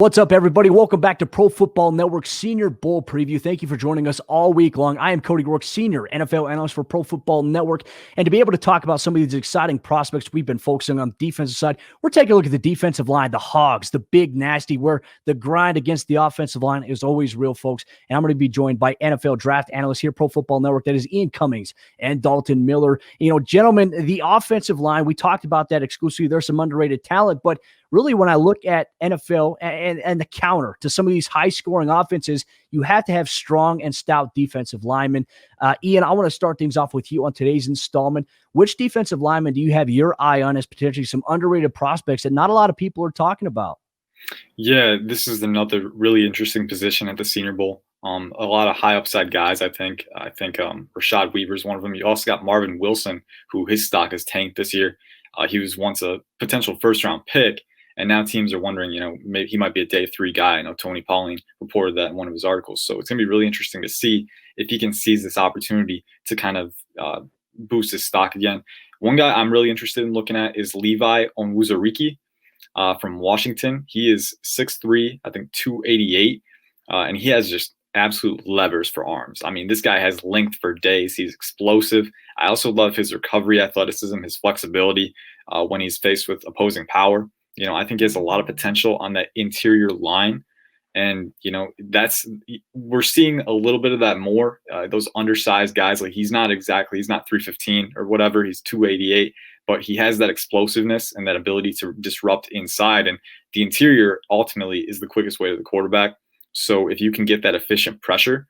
What's up, everybody? Welcome back to Pro Football Network Senior Bowl Preview. Thank you for joining us all week long. I am Cody Rourke, Senior NFL Analyst for Pro Football Network. And to be able to talk about some of these exciting prospects we've been focusing on the defensive side, we're taking a look at the defensive line, the Hogs, the big nasty, where the grind against the offensive line is always real, folks. And I'm going to be joined by NFL draft analysts here, Pro Football Network. That is Ian Cummings and Dalton Miller. Gentlemen, the offensive line, we talked about that exclusively. There's some underrated talent, but really, when I look at NFL and the counter to some of these high-scoring offenses, you have to have strong and stout defensive linemen. Ian, I want to start things off with you on today's installment. Which defensive lineman do you have your eye on as potentially some underrated prospects that not a lot of people are talking about? Yeah, this is another really interesting position at the Senior Bowl. A lot of high upside guys, I think. Rashad Weaver is one of them. You also got Marvin Wilson, who his stock has tanked this year. He was once a potential first-round pick. And now teams are wondering, maybe he might be a day 3 guy. I know Tony Pauline reported that in one of his articles. So it's going to be really interesting to see if he can seize this opportunity to kind of boost his stock again. One guy I'm really interested in looking at is Levi Onwuzurike from Washington. He is 6'3", I think 288, and he has just absolute levers for arms. I mean, this guy has length for days. He's explosive. I also love his recovery athleticism, his flexibility when he's faced with opposing power. I think he has a lot of potential on that interior line. And, we're seeing a little bit of that more. Those undersized guys, like he's not 315 or whatever. He's 288, but he has that explosiveness and that ability to disrupt inside. And the interior ultimately is the quickest way to the quarterback. So if you can get that efficient pressure,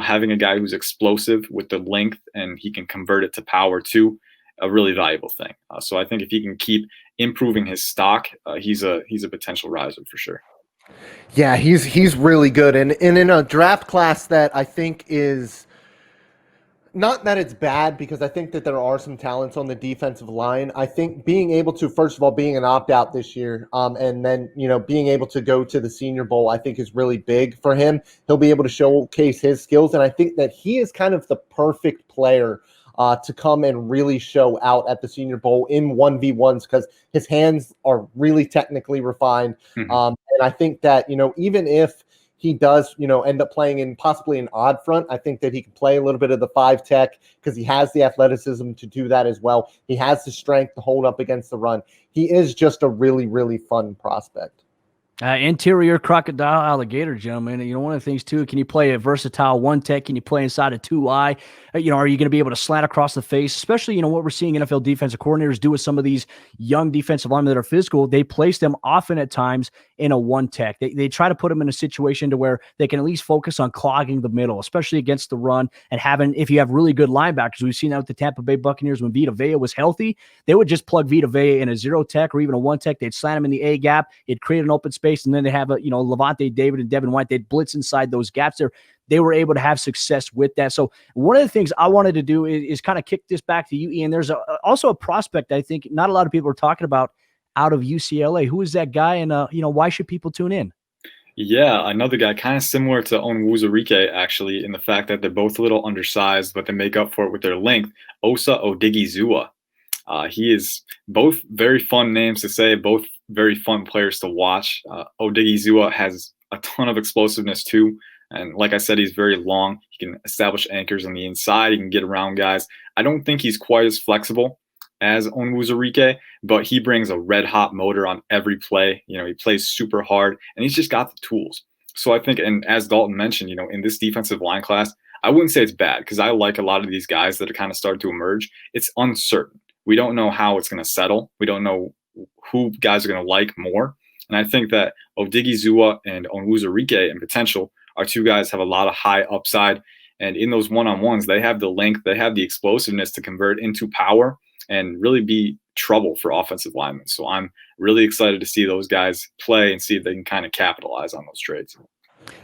having a guy who's explosive with the length and he can convert it to power too, a really valuable thing. So I think if he can keep improving his stock, he's a potential riser for sure. Yeah, he's really good, and in a draft class that I think is not that it's bad, because I think that there are some talents on the defensive line. I think being able to, first of all, being an opt-out this year, and then being able to go to the Senior Bowl, I think is really big for him. He'll be able to showcase his skills, and I think that he is kind of the perfect player to come and really show out at the Senior Bowl in 1v1s, because his hands are really technically refined. Mm-hmm. And I think that, even if he does, end up playing in possibly an odd front, I think that he can play a little bit of the 5 tech, because he has the athleticism to do that as well. He has the strength to hold up against the run. He is just a really, really fun prospect. Interior crocodile alligator, gentlemen. One of the things too, can you play a versatile 1 tech? Can you play inside a 2-eye? Are you going to be able to slant across the face? Especially, what we're seeing NFL defensive coordinators do with some of these young defensive linemen that are physical. They place them often at times in a 1 tech. They try to put them in a situation to where they can at least focus on clogging the middle, especially against the run, and if you have really good linebackers. We've seen that with the Tampa Bay Buccaneers when Vita Vea was healthy. They would just plug Vita Vea in a 0 tech or even a 1 tech. They'd slant him in the A gap. It'd create an open space, and then they have Levante David and Devin White. They'd blitz inside those gaps there. They were able to have success with that. So one of the things I wanted to do is kind of kick this back to you, Ian. There's also a prospect I think not a lot of people are talking about out of UCLA. Who is that guy, and why should people tune in? Yeah, another guy kind of similar to Onwuzurike, actually, in the fact that they're both a little undersized, but they make up for it with their length. Osa Odighuzuwa. He is both very fun names to say, both very fun players to watch. Odighuzuwa has a ton of explosiveness too. And like I said, he's very long. He can establish anchors on the inside. He can get around guys. I don't think he's quite as flexible as Onwuzurike, but he brings a red-hot motor on every play. He plays super hard, and he's just got the tools. So I think, and as Dalton mentioned, in this defensive line class, I wouldn't say it's bad, because I like a lot of these guys that are kind of starting to emerge. It's uncertain. We don't know how it's going to settle. We don't know who guys are going to like more. And I think that Odighuzuwa and Onwuzurike in potential are 2 guys have a lot of high upside. And in those one-on-ones, they have the length, they have the explosiveness to convert into power and really be trouble for offensive linemen. So I'm really excited to see those guys play and see if they can kind of capitalize on those traits.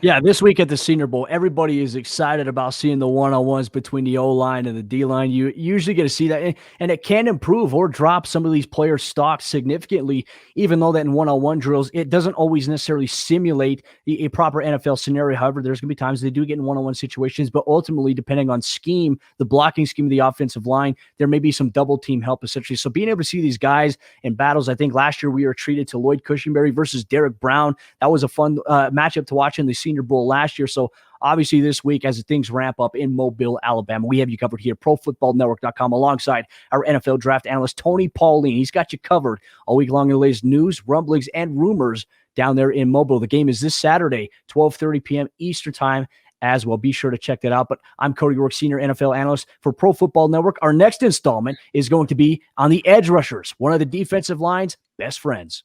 Yeah, this week at the Senior Bowl, everybody is excited about seeing the one-on-ones between the O-line and the D-line. You usually get to see that, and it can improve or drop some of these players' stocks significantly, even though that in one-on-one drills, it doesn't always necessarily simulate a proper NFL scenario. However, there's going to be times they do get in one-on-one situations, but ultimately, depending on scheme, the blocking scheme of the offensive line, there may be some double-team help, essentially. So being able to see these guys in battles, I think last year we were treated to Lloyd Cushenberry versus Derek Brown. That was a fun matchup to watch in the Senior Bowl last year. So obviously this week, as things ramp up in Mobile, Alabama, we have you covered here, ProFootballNetwork.com, alongside our NFL draft analyst, Tony Pauline. He's got you covered all week long in the latest news, rumblings, and rumors down there in Mobile. The game is this Saturday, 12:30 p.m. Eastern time as well. Be sure to check that out. But I'm Cody Rourke, senior NFL analyst for Pro Football Network. Our next installment is going to be on the edge rushers, one of the defensive line's best friends.